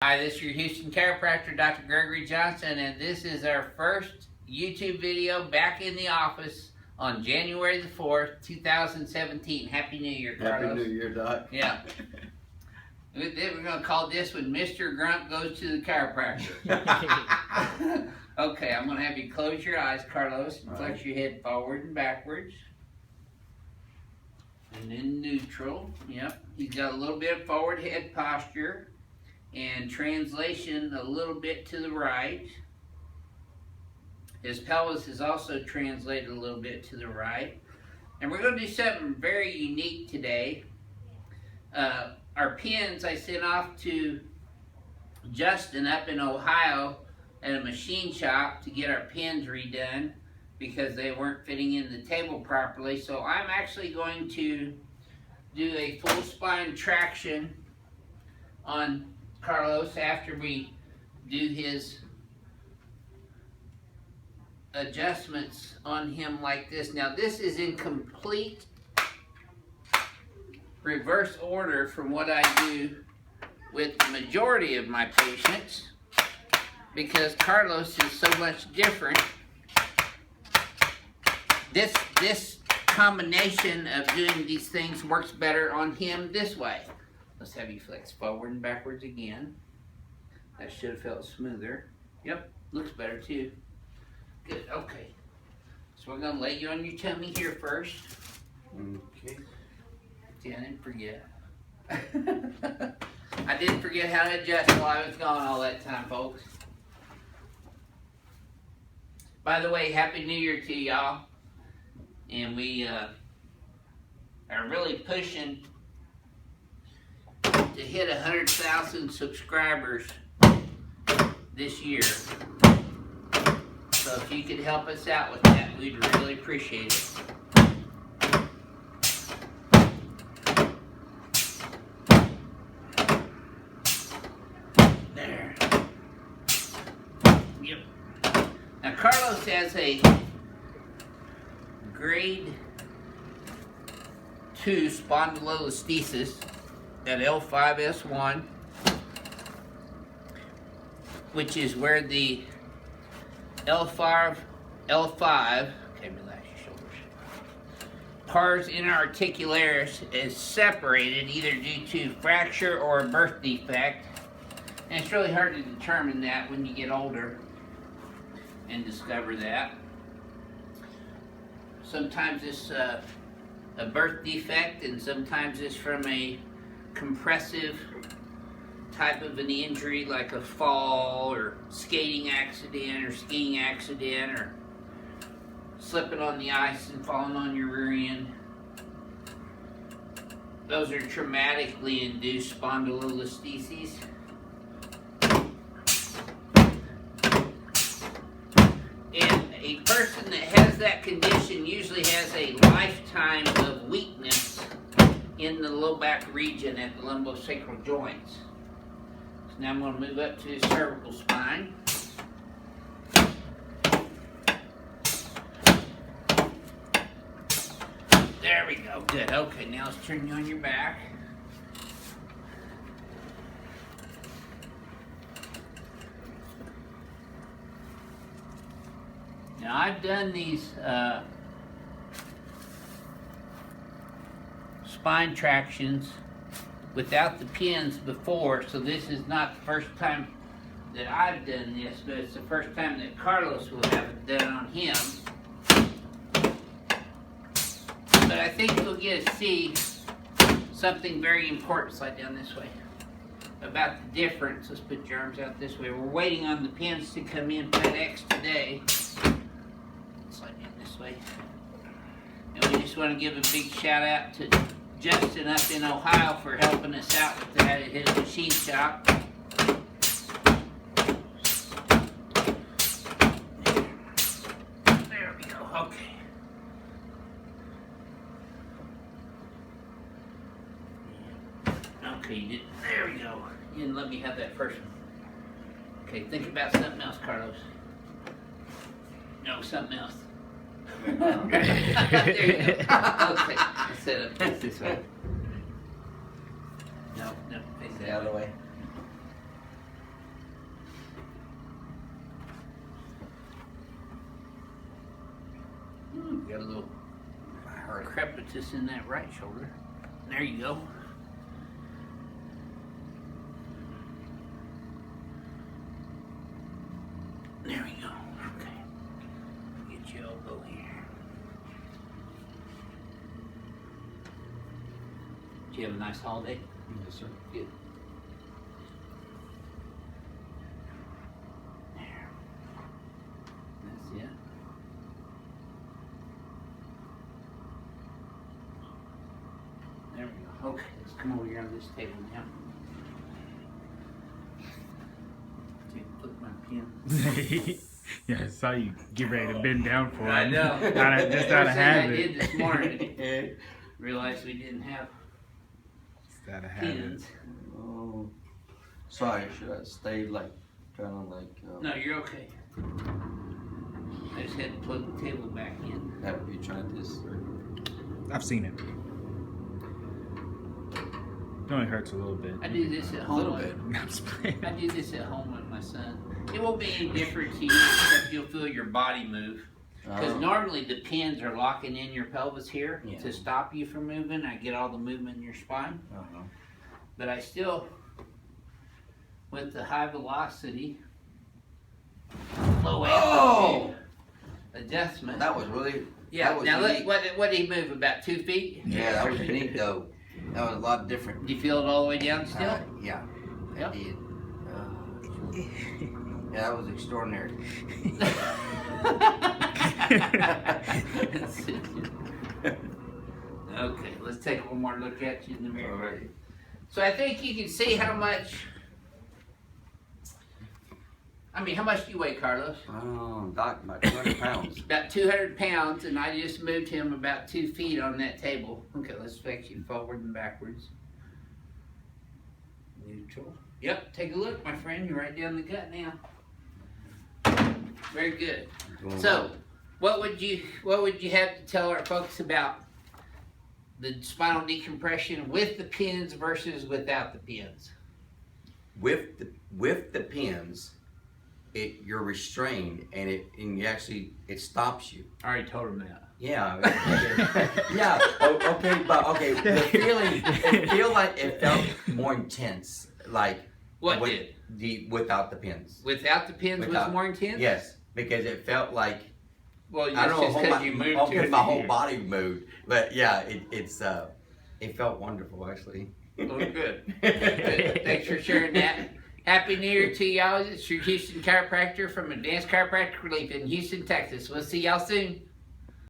Hi, this is your Houston chiropractor, Dr. Gregory Johnson, and this is our first YouTube video back in the office on January the 4th, 2017. Happy New Year, Carlos. Happy New Year, Doc. Yeah. We're going to call this one Mr. Grunt Goes to the Chiropractor. Okay, I'm going to have you close your eyes, Carlos, and flex your head forward and backwards. And then neutral. Yep. He's got a little bit of forward head posture. And translation a little bit to the right. His pelvis is also translated a little bit to the right. And we're going to do something very unique today. Our pins I sent off to Justin up in Ohio at a machine shop to get our pins redone because they weren't fitting in the table properly. So I'm actually going to do a full spine traction on Carlos after we do his adjustments on him like this. Now this is in complete reverse order from what I do with the majority of my patients because Carlos is so much different. This combination of doing these things works better on him this way. Let's have you flex forward and backwards again. That should have felt smoother. Yep, looks better too. Good, okay. So we're gonna lay you on your tummy here first. Okay. See, I didn't forget. I didn't forget how to adjust while I was gone all that time, folks. By the way, Happy New Year to y'all. And we are really pushing to hit 100,000 subscribers this year. So if you could help us out with that, we'd really appreciate it. There. Yep. Now Carlos has a grade 2 spondylolisthesis at L5S1, which is where the L5, okay, relax your shoulders, pars interarticularis is separated either due to fracture or a birth defect, and it's really hard to determine that when you get older and discover that. Sometimes it's a birth defect, and sometimes it's from a compressive type of an injury like a fall or skating accident or skiing accident or slipping on the ice and falling on your rear end. Those are traumatically induced spondylolistheses. And a person that has that condition usually has a lifetime of weakness in the low back region at the lumbosacral joints. So now I'm going to move up to his cervical spine. There we go. Good. Okay, now let's turn you on your back. Now I've done these spine tractions without the pins before, so this is not the first time that I've done this, but it's the first time that Carlos will have it done on him. But I think you'll get to see something very important, slide down this way, about the difference. Let's put your arms out this way. We're waiting on the pins to come in FedEx today. Slide down this way. And we just want to give a big shout out to Justin up in Ohio for helping us out with that at his machine shop. There we go. Okay. Okay, you did. There we go. You didn't let me have that first one. Okay, think about something else, Carlos. No, something else. There you go. Okay, set up this, way. No, face The other way. got a little crepitus in that right shoulder. There you go. There we go. Okay. Get your elbow here. Did you have a nice holiday? Yes, sir. Good. There. That's it. There we go. Okay, let's come over here on this table now. Put my pen. Yeah, I saw you get ready to bend down for it. I know. Just out of First thing I habit. did this morning. Realized we didn't have Just out of habit. pins. Oh, sorry. Should I stay like kind of like? No, you're okay. I just had to plug the table back in. Have you tried this? Or? I've seen it. It only hurts a little bit. I do this at A home. little bit. I'm just playing. I do this at home with my son. It won't be any different to you except you'll feel your body move. Because normally the pins are locking in your pelvis here Yeah. to stop you from moving. I get all the movement in your spine. Uh-huh. But I still, with the high velocity, low amplitude adjustment. That was really. Yeah, that was now look, unique. what did he move, about 2 feet? Yeah, that was unique though. That was a lot different. Do you feel it all the way down still? Yeah. Yep. I did. Yeah, that was extraordinary. Okay, let's take one more look at you in the mirror. All right. So I think you can see how much, how much do you weigh, Carlos? Oh, Doc, about 200 pounds. About 200 pounds, and I just moved him about 2 feet on that table. Okay, let's flex you forward and backwards. Neutral. Yep, take a look, my friend. You're right down the gut now. Very good. So, what would you have to tell our folks about the spinal decompression with the pins versus without the pins? With the pins, you're restrained and it stops you. I already told him that. Yeah. Yeah. Okay, but okay. The feeling, it felt more intense, like What with did? without the pins. Without the pins was Without- more intense? Yes, because it felt like Well, I that's don't just know. because you moved to Okay, it. my whole body moved, but yeah, it felt wonderful actually. Oh, good. Good. Thanks for sharing that. Happy New Year to y'all. It's your Houston chiropractor from Advanced Chiropractic Relief in Houston, Texas. We'll see y'all soon.